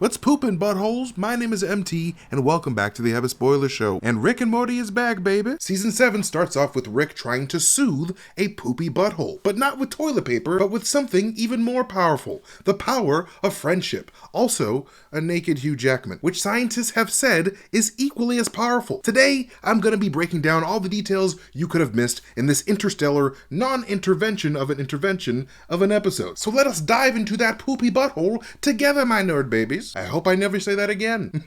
What's poopin', buttholes? My name is MT, and welcome back to the Have a Spoiler Show. And Rick and Morty is back, baby. Season 7 starts off with Rick trying to soothe a poopy butthole. But not with toilet paper, but with something even more powerful. The power of friendship. Also, a naked Hugh Jackman, which scientists have said is equally as powerful. Today, I'm gonna be breaking down all the details you could have missed in this interstellar non-intervention of an episode. So let us dive into that poopy butthole together, my nerd babies. I hope I never say that again.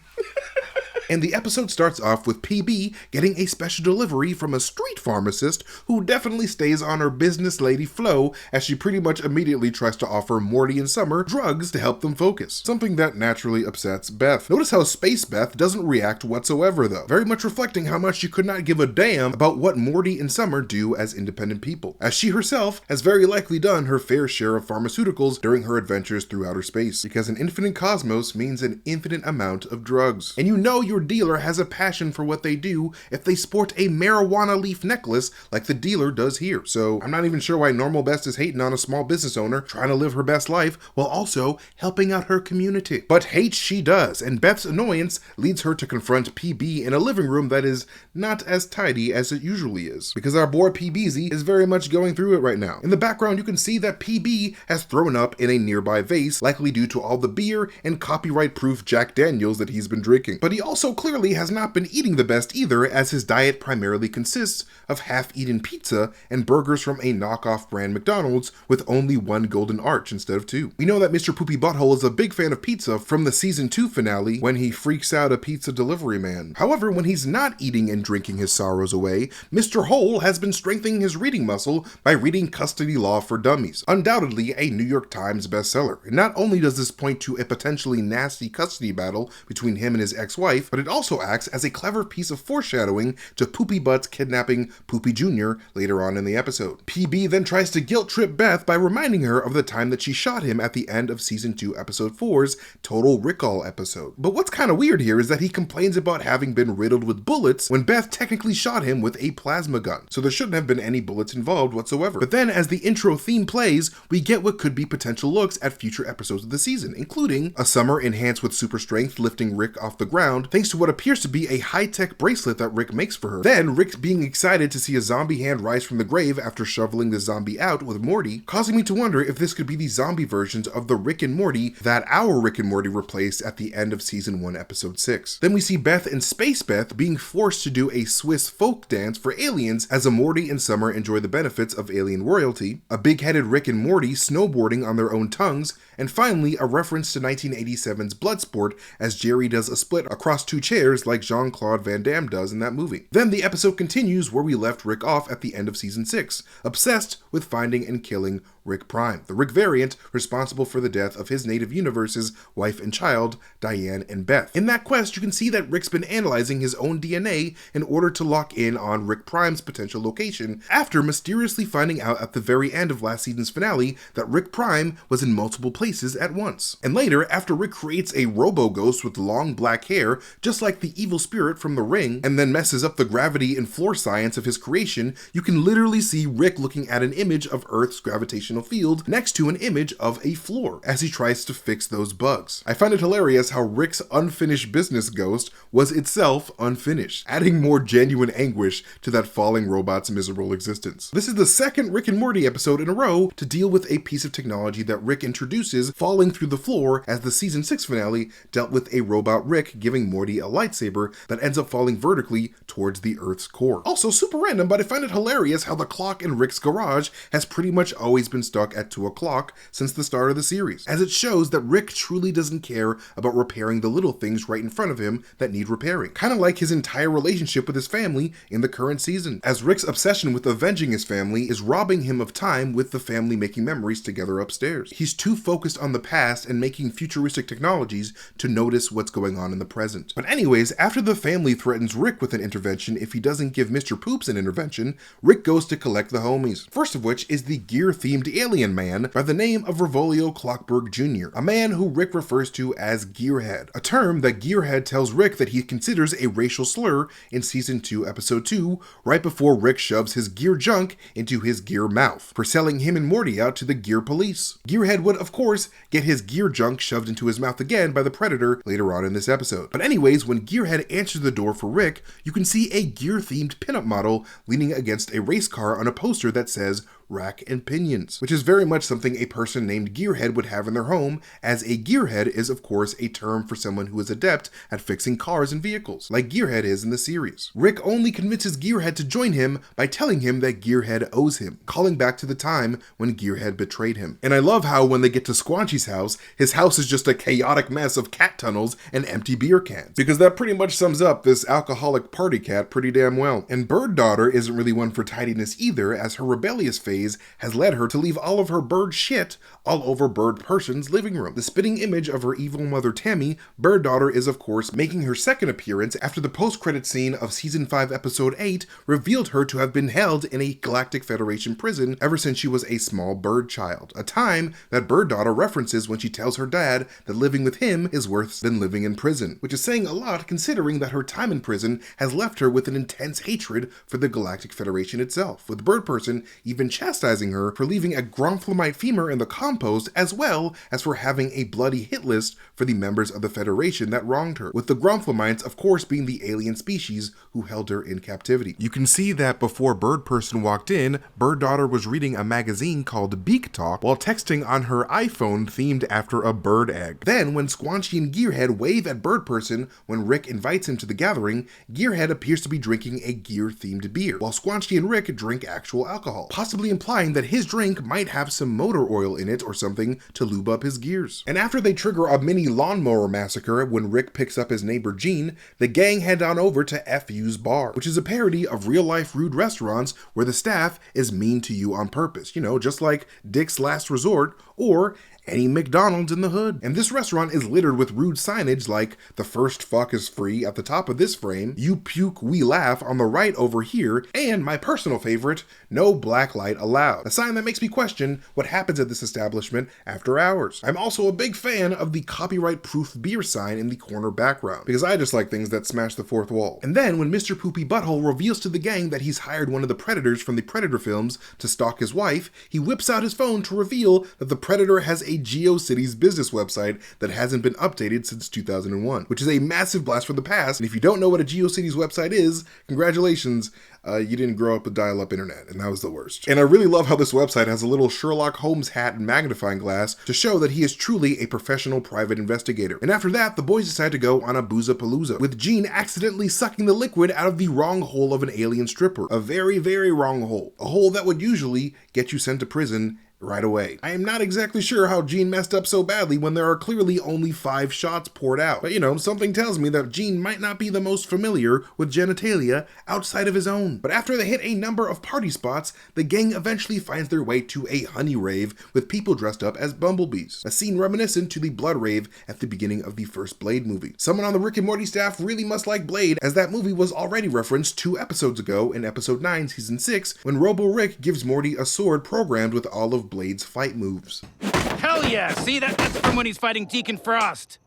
And the episode starts off with PB getting a special delivery from a street pharmacist who definitely stays on her business lady flow as she pretty much immediately tries to offer Morty and Summer drugs to help them focus. Something that naturally upsets Beth. Notice how Space Beth doesn't react whatsoever though, very much reflecting how much she could not give a damn about what Morty and Summer do as independent people, as she herself has very likely done her fair share of pharmaceuticals during her adventures through outer space, because an infinite cosmos means an infinite amount of drugs. And you know your dealer has a passion for what they do if they sport a marijuana leaf necklace like the dealer does here. So I'm not even sure why Normal Best is hating on a small business owner trying to live her best life while also helping out her community. But hate she does, and Beth's annoyance leads her to confront PB in a living room that is not as tidy as it usually is, because our boy PBZ is very much going through it right now. In the background you can see that PB has thrown up in a nearby vase, likely due to all the beer and copyright-proof Jack Daniels that he's been drinking. But he also clearly has not been eating the best either, as his diet primarily consists of half-eaten pizza and burgers from a knockoff brand McDonald's with only one golden arch instead of two. We know that Mr. Poopy Butthole is a big fan of pizza from the season 2 finale when he freaks out a pizza delivery man. However, when he's not eating and drinking his sorrows away, Mr. Hole has been strengthening his reading muscle by reading Custody Law for Dummies, undoubtedly a New York Times bestseller. And not only does this point to a potentially nasty custody battle between him and his ex-wife, but it also acts as a clever piece of foreshadowing to Poopy Butt's kidnapping Poopy Jr. later on in the episode. PB then tries to guilt-trip Beth by reminding her of the time that she shot him at the end of season 2 episode 4's Total Recall episode. But what's kind of weird here is that he complains about having been riddled with bullets when Beth technically shot him with a plasma gun, so there shouldn't have been any bullets involved whatsoever. But then as the intro theme plays, we get what could be potential looks at future episodes of the season, including a Summer enhanced with super strength lifting Rick off the ground thanks to what appears to be a high-tech bracelet that Rick makes for her. Then Rick being excited to see a zombie hand rise from the grave after shoveling the zombie out with Morty, causing me to wonder if this could be the zombie versions of the Rick and Morty that our Rick and Morty replaced at the end of season 1 episode 6. Then we see Beth and Space Beth being forced to do a Swiss folk dance for aliens as a Morty and Summer enjoy the benefits of alien royalty, a big-headed Rick and Morty snowboarding on their own tongues, and finally a reference to 1987's Bloodsport as Jerry does a split across two chairs like Jean-Claude Van Damme does in that movie. Then the episode continues where we left Rick off at the end of season 6, obsessed with finding and killing Rick Prime, the Rick variant responsible for the death of his native universe's wife and child, Diane and Beth. In that quest, you can see that Rick's been analyzing his own DNA in order to lock in on Rick Prime's potential location, after mysteriously finding out at the very end of last season's finale that Rick Prime was in multiple places at once. And later, after Rick creates a robo-ghost with long black hair, just like the evil spirit from The Ring, and then messes up the gravity and floor science of his creation, you can literally see Rick looking at an image of Earth's gravitational field next to an image of a floor as he tries to fix those bugs. I find it hilarious how Rick's unfinished business ghost was itself unfinished, adding more genuine anguish to that falling robot's miserable existence. This is the second Rick and Morty episode in a row to deal with a piece of technology that Rick introduces falling through the floor, as the season 6 finale dealt with a robot Rick giving Morty a lightsaber that ends up falling vertically towards the Earth's core. Also super random, but I find it hilarious how the clock in Rick's garage has pretty much always been stuck at 2 o'clock since the start of the series, as it shows that Rick truly doesn't care about repairing the little things right in front of him that need repairing. Kind of like his entire relationship with his family in the current season, as Rick's obsession with avenging his family is robbing him of time with the family making memories together upstairs. He's too focused on the past and making futuristic technologies to notice what's going on in the present. But anyways, after the family threatens Rick with an intervention if he doesn't give Mr. Poops an intervention, Rick goes to collect the homies. First of which is the gear-themed the alien man by the name of Revolio Clockberg Jr., a man who Rick refers to as Gearhead, a term that Gearhead tells Rick that he considers a racial slur in Season 2, Episode 2, right before Rick shoves his gear junk into his gear mouth, for selling him and Morty out to the gear police. Gearhead would, of course, get his gear junk shoved into his mouth again by the Predator later on in this episode. But anyways, when Gearhead answers the door for Rick, you can see a gear-themed pinup model leaning against a race car on a poster that says Rack and Pinions, which is very much something a person named Gearhead would have in their home, as a gearhead is of course a term for someone who is adept at fixing cars and vehicles, like Gearhead is in the series. Rick only convinces Gearhead to join him by telling him that Gearhead owes him, calling back to the time when Gearhead betrayed him. And I love how when they get to Squanchy's house, his house is just a chaotic mess of cat tunnels and empty beer cans, because that pretty much sums up this alcoholic party cat pretty damn well. And Bird Daughter isn't really one for tidiness either, as her rebellious phase has led her to leave all of her bird shit all over Bird Person's living room. The spitting image of her evil mother Tammy, Bird Daughter is of course making her second appearance after the post-credit scene of Season 5 Episode 8 revealed her to have been held in a Galactic Federation prison ever since she was a small bird child, a time that Bird Daughter references when she tells her dad that living with him is worse than living in prison, which is saying a lot considering that her time in prison has left her with an intense hatred for the Galactic Federation itself, with Bird Person even chastising her for leaving a Gronflamite femur in the compost, as well as for having a bloody hit list for the members of the Federation that wronged her, with the Gronflamites of course being the alien species who held her in captivity. You can see that before Bird Person walked in, Bird Daughter was reading a magazine called Beak Talk while texting on her iPhone themed after a bird egg. Then when Squanchy and Gearhead wave at Bird Person when Rick invites him to the gathering, Gearhead appears to be drinking a gear-themed beer, while Squanchy and Rick drink actual alcohol, possibly implying that his drink might have some motor oil in it or something to lube up his gears. And after they trigger a mini lawnmower massacre when Rick picks up his neighbor Gene, the gang head on over to FU's Bar, which is a parody of real-life rude restaurants where the staff is mean to you on purpose, you know, just like Dick's Last Resort or any McDonald's in the hood. And this restaurant is littered with rude signage like "The first fuck is free" at the top of this frame, "You puke, we laugh" on the right over here, and my personal favorite, "No black light allowed," a sign that makes me question what happens at this establishment after hours. I'm also a big fan of the copyright-proof beer sign in the corner background, because I just like things that smash the fourth wall. And then when Mr. Poopy Butthole reveals to the gang that he's hired one of the Predators from the Predator films to stalk his wife, he whips out his phone to reveal that the Predator has a GeoCities business website that hasn't been updated since 2001, which is a massive blast from the past. And if you don't know what a GeoCities website is, congratulations, you didn't grow up with dial-up internet, and that was the worst. And I really love how this website has a little Sherlock Holmes hat and magnifying glass to show that he is truly a professional private investigator. And after that, the boys decide to go on a boozapalooza, with Gene accidentally sucking the liquid out of the wrong hole of an alien stripper. A very, very wrong hole. A hole that would usually get you sent to prison right away. I am not exactly sure how Gene messed up so badly when there are clearly only 5 shots poured out. But you know, something tells me that Gene might not be the most familiar with genitalia outside of his own. But after they hit a number of party spots, the gang eventually finds their way to a honey rave with people dressed up as bumblebees, a scene reminiscent to the blood rave at the beginning of the first Blade movie. Someone on the Rick and Morty staff really must like Blade, as that movie was already referenced 2 episodes ago in episode 9, season 6, when Robo Rick gives Morty a sword programmed with all of Blade's fight moves. Hell yeah! See, that's from when he's fighting Deacon Frost.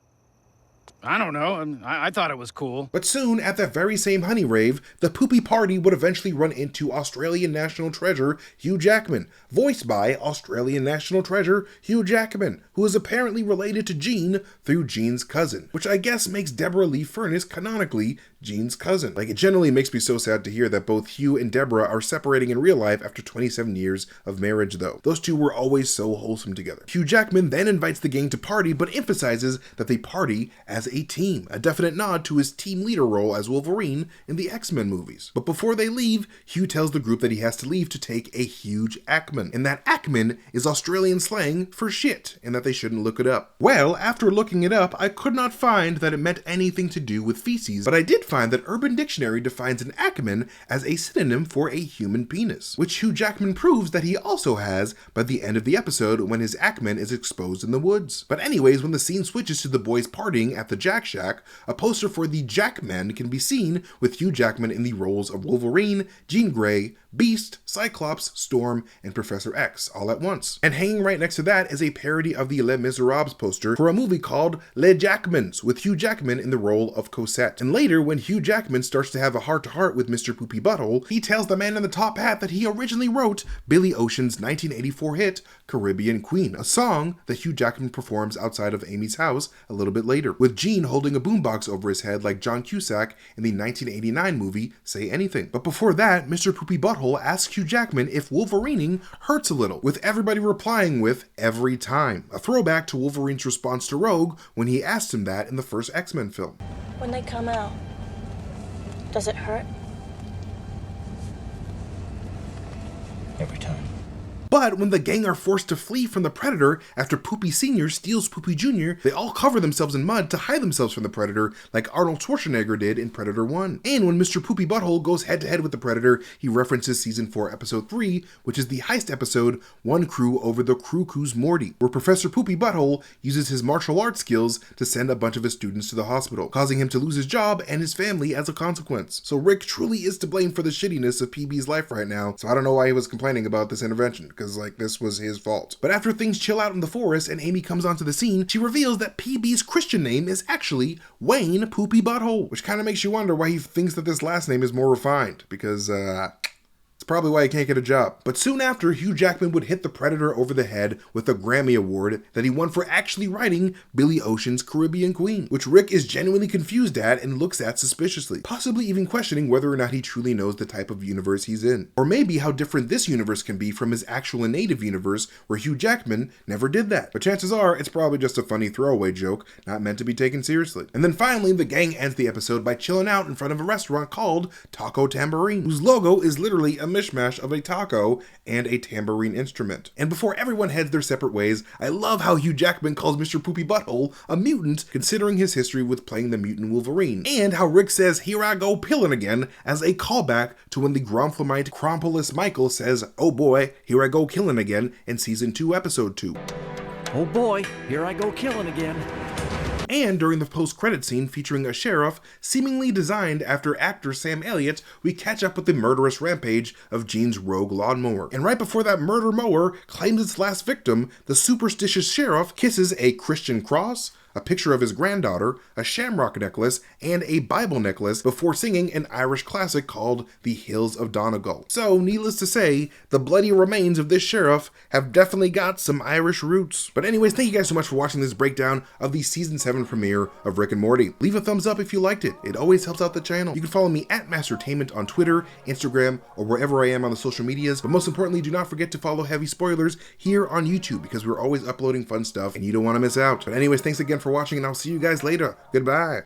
I don't know, I thought it was cool. But soon, at that very same honey rave, the poopy party would eventually run into Australian National Treasure Hugh Jackman, voiced by Australian National Treasure Hugh Jackman, who is apparently related to Gene through Gene's cousin, which I guess makes Deborah Lee Furness canonically Gene's cousin. Like, it generally makes me so sad to hear that both Hugh and Deborah are separating in real life after 27 years of marriage though. Those two were always so wholesome together. Hugh Jackman then invites the gang to party, but emphasizes that they party as a team, a definite nod to his team leader role as Wolverine in the X-Men movies. But before they leave, Hugh tells the group that he has to leave to take a huge Ackman, and that Ackman is Australian slang for shit, and that they shouldn't look it up. Well, after looking it up, I could not find that it meant anything to do with feces, but I did find that Urban Dictionary defines an Ackman as a synonym for a human penis, which Hugh Jackman proves that he also has by the end of the episode when his Ackman is exposed in the woods. But anyways, when the scene switches to the boys partying at the Jack Shack, a poster for the Jackmen can be seen with Hugh Jackman in the roles of Wolverine, Jean Grey, Beast, Cyclops, Storm, and Professor X all at once. And hanging right next to that is a parody of the Les Miserables poster for a movie called Les Jackmans with Hugh Jackman in the role of Cosette. And later, when Hugh Jackman starts to have a heart-to-heart with Mr. Poopy Butthole, he tells the man in the top hat that he originally wrote Billy Ocean's 1984 hit Caribbean Queen, a song that Hugh Jackman performs outside of Amy's house a little bit later, with Gene holding a boombox over his head like John Cusack in the 1989 movie Say Anything. But before that, Mr. Poopy Butthole asks Hugh Jackman if Wolverining hurts a little, with everybody replying with every time, a throwback to Wolverine's response to Rogue when he asked him that in the first X-Men film. When they come out, does it hurt? Every time. But when the gang are forced to flee from the Predator after Poopy Sr. steals Poopy Jr., they all cover themselves in mud to hide themselves from the Predator like Arnold Schwarzenegger did in Predator 1. And when Mr. Poopy Butthole goes head-to-head with the Predator, he references Season 4, Episode 3, which is the heist episode, One Crew Over the Croo-Coos Morty, where Professor Poopy Butthole uses his martial arts skills to send a bunch of his students to the hospital, causing him to lose his job and his family as a consequence. So Rick truly is to blame for the shittiness of PB's life right now, so I don't know why he was complaining about this intervention, because like this was his fault. But after things chill out in the forest and Amy comes onto the scene, she reveals that PB's Christian name is actually Wayne Poopy Butthole, which kind of makes you wonder why he thinks that this last name is more refined, because it's probably why he can't get a job. But soon after, Hugh Jackman would hit the Predator over the head with a Grammy Award that he won for actually writing Billy Ocean's Caribbean Queen, which Rick is genuinely confused at and looks at suspiciously, possibly even questioning whether or not he truly knows the type of universe he's in. Or maybe how different this universe can be from his actual native universe where Hugh Jackman never did that. But chances are, it's probably just a funny throwaway joke, not meant to be taken seriously. And then finally, the gang ends the episode by chilling out in front of a restaurant called Taco Tambourine, whose logo is literally a mishmash of a taco and a tambourine instrument. And before everyone heads their separate ways, I love how Hugh Jackman calls Mr. Poopy Butthole a mutant, considering his history with playing the mutant Wolverine, and how Rick says, "Here I go pillin' again," as a callback to when the Gromflemite Crompolus Michael says, "Oh boy, here I go killin' again" in Season 2, Episode 2. Oh boy, here I go killing again. And during the post-credit scene featuring a sheriff seemingly designed after actor Sam Elliott, we catch up with the murderous rampage of Gene's rogue lawnmower. And right before that murder mower claims its last victim, the superstitious sheriff kisses a Christian cross, a picture of his granddaughter, a shamrock necklace, and a Bible necklace before singing an Irish classic called The Hills of Donegal. So, needless to say, the bloody remains of this sheriff have definitely got some Irish roots. But anyways, thank you guys so much for watching this breakdown of the Season 7 premiere of Rick and Morty. Leave a thumbs up if you liked it. It always helps out the channel. You can follow me at Mastertainment on Twitter, Instagram, or wherever I am on the social medias. But most importantly, do not forget to follow Heavy Spoilers here on YouTube, because we're always uploading fun stuff and you don't want to miss out. But anyways, thanks again for watching, and I'll see you guys later. Goodbye.